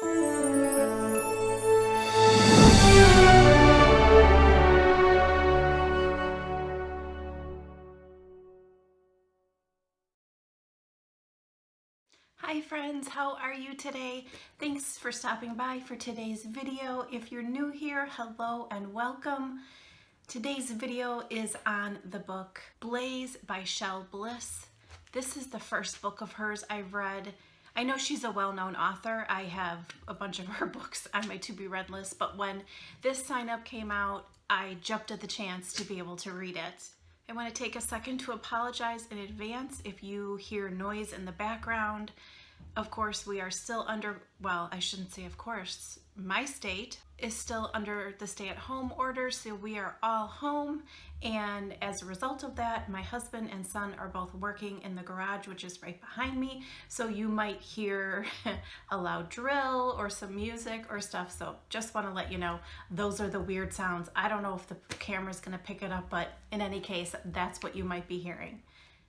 Hi friends, how are you today? Thanks for stopping by for today's video. If you're new here, hello and welcome. Today's video is on the book Blaze by Chelle Bliss. This is the first book of hers I've read. I know she's a well-known author. I have a bunch of her books on my to-be-read list, but when this sign-up came out, I jumped at the chance to be able to read it. I want to take a second to apologize in advance if you hear noise in the background. Of course, we are still under, well, I shouldn't say of course, my state is still under the stay-at-home order, so we are all home, and as a result of that, my husband and son are both working in the garage, which is right behind me, so you might hear a loud drill or some music or stuff, so just want to let you know, those are the weird sounds. I don't know if the camera's going to pick it up, but in any case, that's what you might be hearing.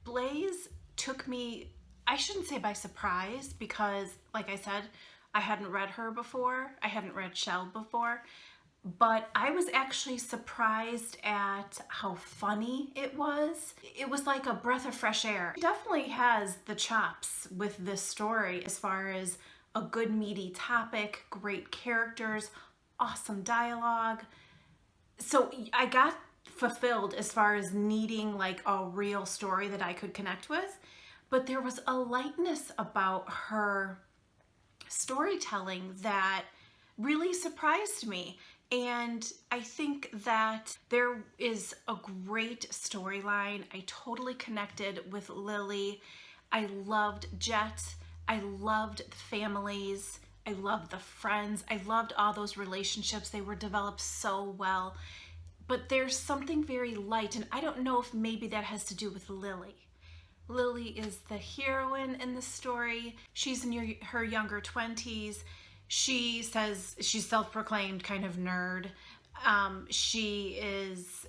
Blaze took me, I shouldn't say by surprise, because like I said, I hadn't read her before. I hadn't read Chelle before, but I was actually surprised at how funny it was. It was like a breath of fresh air. It definitely has the chops with this story as far as a good meaty topic, great characters, awesome dialogue. So I got fulfilled as far as needing like a real story that I could connect with, but there was a lightness about her storytelling that really surprised me. And I think that there is a great storyline. I totally connected with Lily. I loved Jet. I loved the families. I loved the friends. I loved all those relationships. They were developed so well. But there's something very light, and I don't know if maybe that has to do with Lily. Lily is the heroine in the story. She's in her younger 20s. She says she's self-proclaimed kind of nerd. She is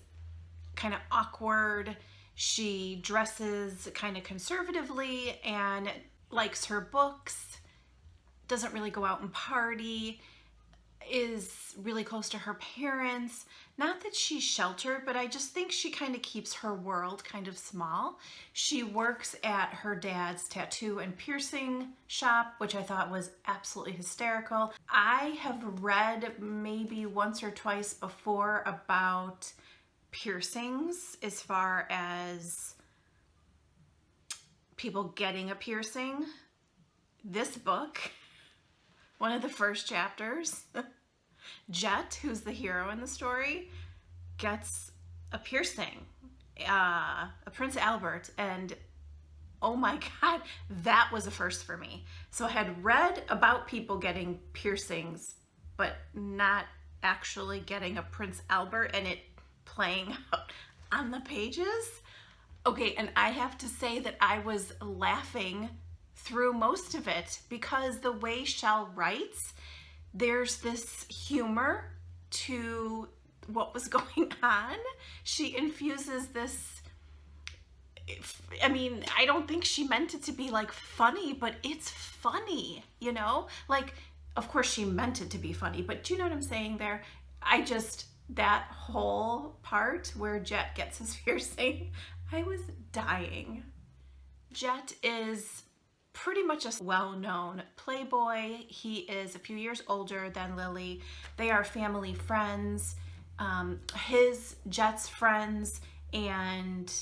kind of awkward. She dresses kind of conservatively and likes her books, doesn't really go out and party, is really close to her parents. Not that she's sheltered, but I just think she kind of keeps her world kind of small. She works at her dad's tattoo and piercing shop, which I thought was absolutely hysterical. I have read maybe once or twice before about piercings as far as people getting a piercing. This book, one of the first chapters, Jet, who's the hero in the story, gets a piercing, a Prince Albert, and oh my God, that was a first for me. So I had read about people getting piercings, but not actually getting a Prince Albert and it playing out on the pages. Okay, and I have to say that I was laughing through most of it because the way Chelle writes, there's this humor to what was going on. She infuses this, I mean, I don't think she meant it to be like funny, but it's funny, you know? Like, of course she meant it to be funny, but do you know what I'm saying there? That whole part where Jet gets his piercing, I was dying. Jet is pretty much a well-known playboy. He is a few years older than Lily. They are family friends. Jet's friends, and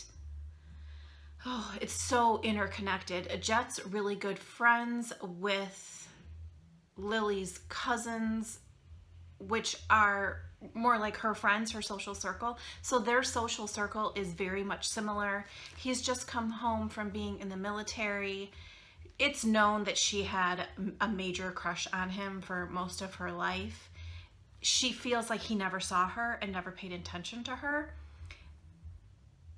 oh, it's so interconnected. Jet's really good friends with Lily's cousins, which are more like her friends, her social circle. So their social circle is very much similar. He's just come home from being in the military. It's known that she had a major crush on him for most of her life. She feels like he never saw her and never paid attention to her.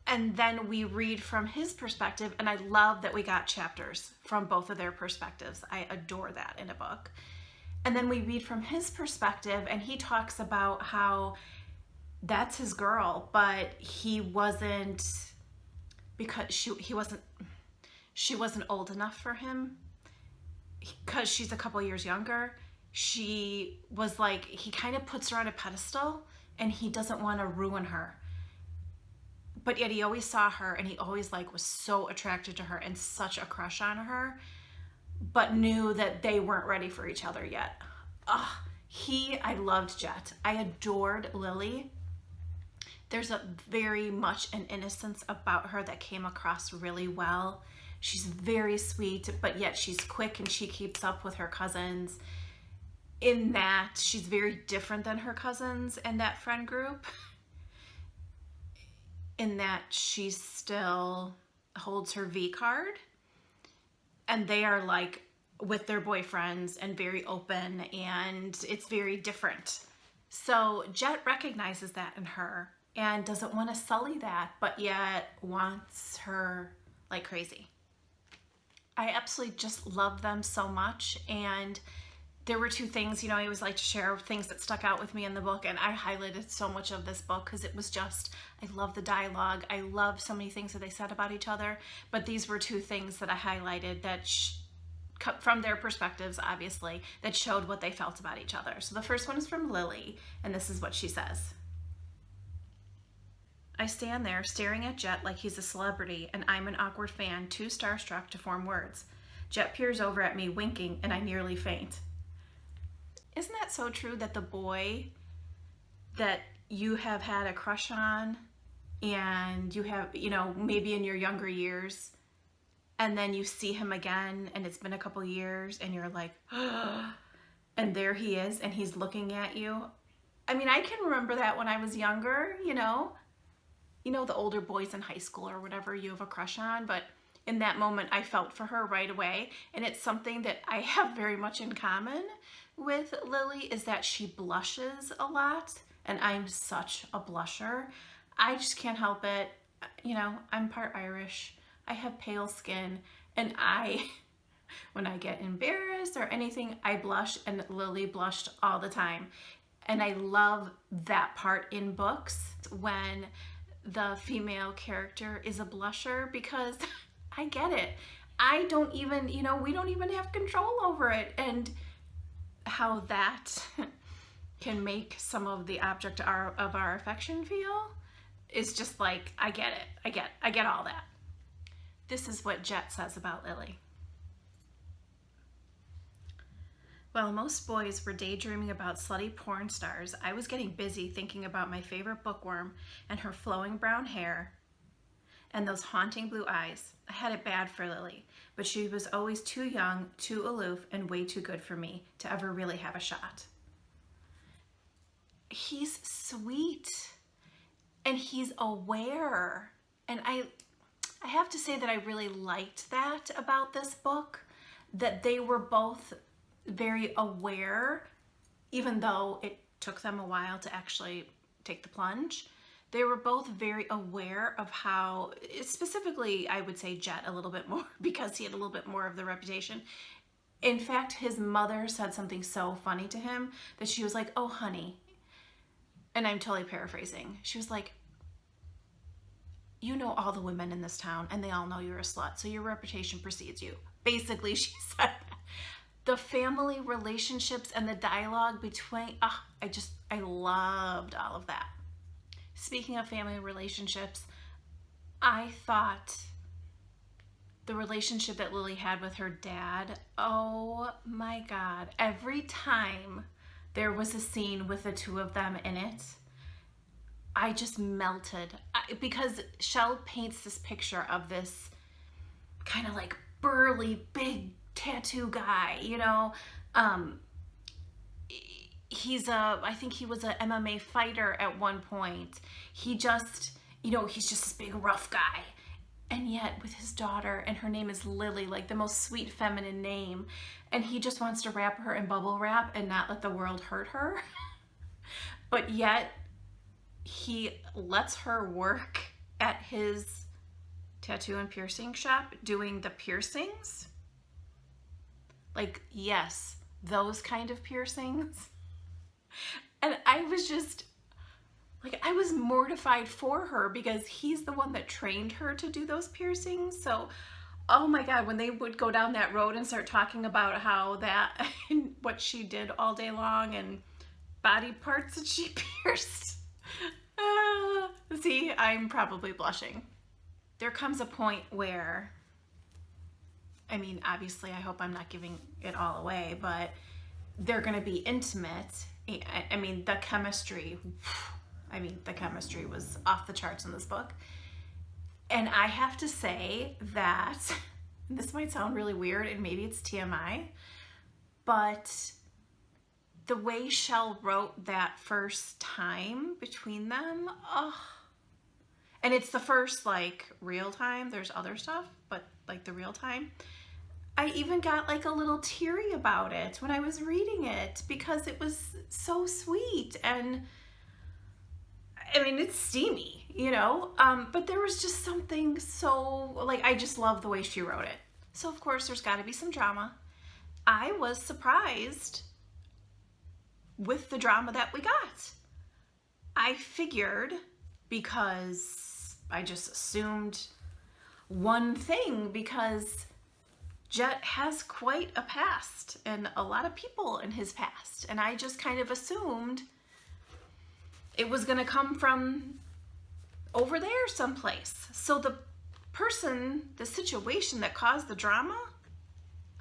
And then we read from his perspective, and I love that we got chapters from both of their perspectives. I adore that in a book. And then we read from his perspective, and he talks about how that's his girl, but he wasn't, because she wasn't old enough for him because she's a couple years younger. she was like, he kind of puts her on a pedestal and he doesn't want to ruin her. But yet he always saw her and he always like was so attracted to her and such a crush on her, but knew that they weren't ready for each other yet. I loved Jet. I adored Lily. There's a very much an innocence about her that came across really well. She's very sweet, but yet she's quick and she keeps up with her cousins. In that she's very different than her cousins in that friend group. In that she still holds her V card. And they are like with their boyfriends and very open, and it's very different. So Jet recognizes that in her and doesn't want to sully that, but yet wants her like crazy. I absolutely just love them so much. And there were two things, I always like to share things that stuck out with me in the book, and I highlighted so much of this book because it was just, I love the dialogue. I love so many things that they said about each other, but these were two things that I highlighted that from their perspectives, obviously, that showed what they felt about each other. So the first one is from Lily, and this is what she says. I stand there staring at Jet like he's a celebrity and I'm an awkward fan, too starstruck to form words. Jet peers over at me, winking, and I nearly faint. Isn't that so true that the boy that you have had a crush on and you have, maybe in your younger years, and then you see him again and it's been a couple years and you're like, and there he is and he's looking at you. I mean, I can remember that when I was younger, the older boys in high school or whatever you have a crush on, but in that moment I felt for her right away. And it's something that I have very much in common with Lily, is that she blushes a lot, and I'm such a blusher. I just can't help it. I'm part Irish. I have pale skin, and when I get embarrassed or anything, I blush, and Lily blushed all the time. And I love that part in books when the female character is a blusher, because I get it. I don't even, we don't even have control over it. And how that can make some of the object of our affection feel is just like, I get it. I get all that. This is what Jet says about Lily. While most boys were daydreaming about slutty porn stars, I was getting busy thinking about my favorite bookworm and her flowing brown hair and those haunting blue eyes. I had it bad for Lily, but she was always too young, too aloof, and way too good for me to ever really have a shot. He's sweet and he's aware. And I have to say that I really liked that about this book, that they were both very aware, even though it took them a while to actually take the plunge. They were both very aware of how, specifically, I would say Jet a little bit more, because he had a little bit more of the reputation. In fact, his mother said something so funny to him that she was like, "Oh, honey," and I'm totally paraphrasing. She was like, "You know all the women in this town and they all know you're a slut, so your reputation precedes you." Basically, she said that. The family relationships and the dialogue between, I loved all of that. Speaking of family relationships, I thought the relationship that Lily had with her dad, oh my God. Every time there was a scene with the two of them in it, I just melted. Because Chelle paints this picture of this kind of like burly, big tattoo guy, I think he was a MMA fighter at one point. He just, he's just this big rough guy. And yet with his daughter, and her name is Lily, like the most sweet feminine name, and he just wants to wrap her in bubble wrap and not let the world hurt her. But yet he lets her work at his tattoo and piercing shop doing the piercings. Like, yes, those kind of piercings. And I was just, like, I was mortified for her because he's the one that trained her to do those piercings. So Oh my God, when they would go down that road and start talking about how that, what she did all day long and body parts that she pierced. See, I'm probably blushing. There comes a point where, I mean, obviously, I hope I'm not giving it all away, but they're going to be intimate. I mean, the chemistry was off the charts in this book. And I have to say that, this might sound really weird and maybe it's TMI, but the way Chelle wrote that first time between them, oh, and it's the first like real time, there's other stuff, but like the real time, I even got like a little teary about it when I was reading it because it was so sweet. And I mean, it's steamy, you know, but there was just something so, like, I just love the way she wrote it. So of course there's got to be some drama. I was surprised with the drama that we got. I figured, because I just assumed one thing, because Jet has quite a past and a lot of people in his past, and I just kind of assumed it was going to come from over there someplace. So the person, the situation that caused the drama,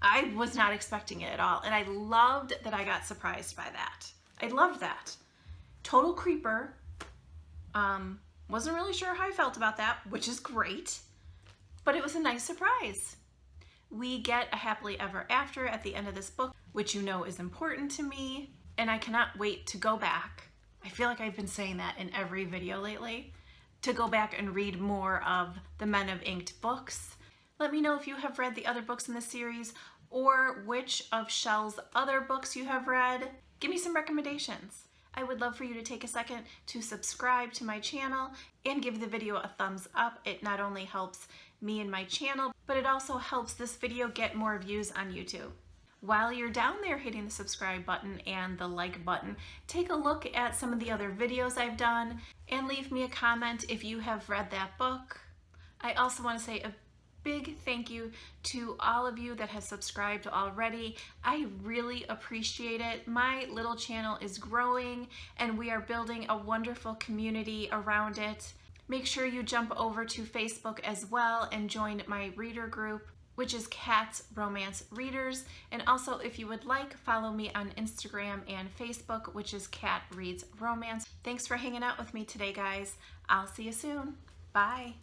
I was not expecting it at all. And I loved that I got surprised by that. I loved that. Total creeper. Wasn't really sure how I felt about that, which is great, but it was a nice surprise. We get a happily ever after at the end of this book, which you know is important to me, and I cannot wait to go back. I feel like I've been saying that in every video lately, to go back and read more of the Men of Inked books. Let me know if you have read the other books in the series or which of Chelle's other books you have read. Give me some recommendations. I would love for you to take a second to subscribe to my channel and give the video a thumbs up. It not only helps me and my channel, but it also helps this video get more views on YouTube. While you're down there hitting the subscribe button and the like button, take a look at some of the other videos I've done and leave me a comment if you have read that book. I also want to say a big thank you to all of you that have subscribed already. I really appreciate it. My little channel is growing and we are building a wonderful community around it. Make sure you jump over to Facebook as well and join my reader group, which is Cat's Romance Readers. And also, if you would like, follow me on Instagram and Facebook, which is Cat Reads Romance. Thanks for hanging out with me today, guys. I'll see you soon. Bye.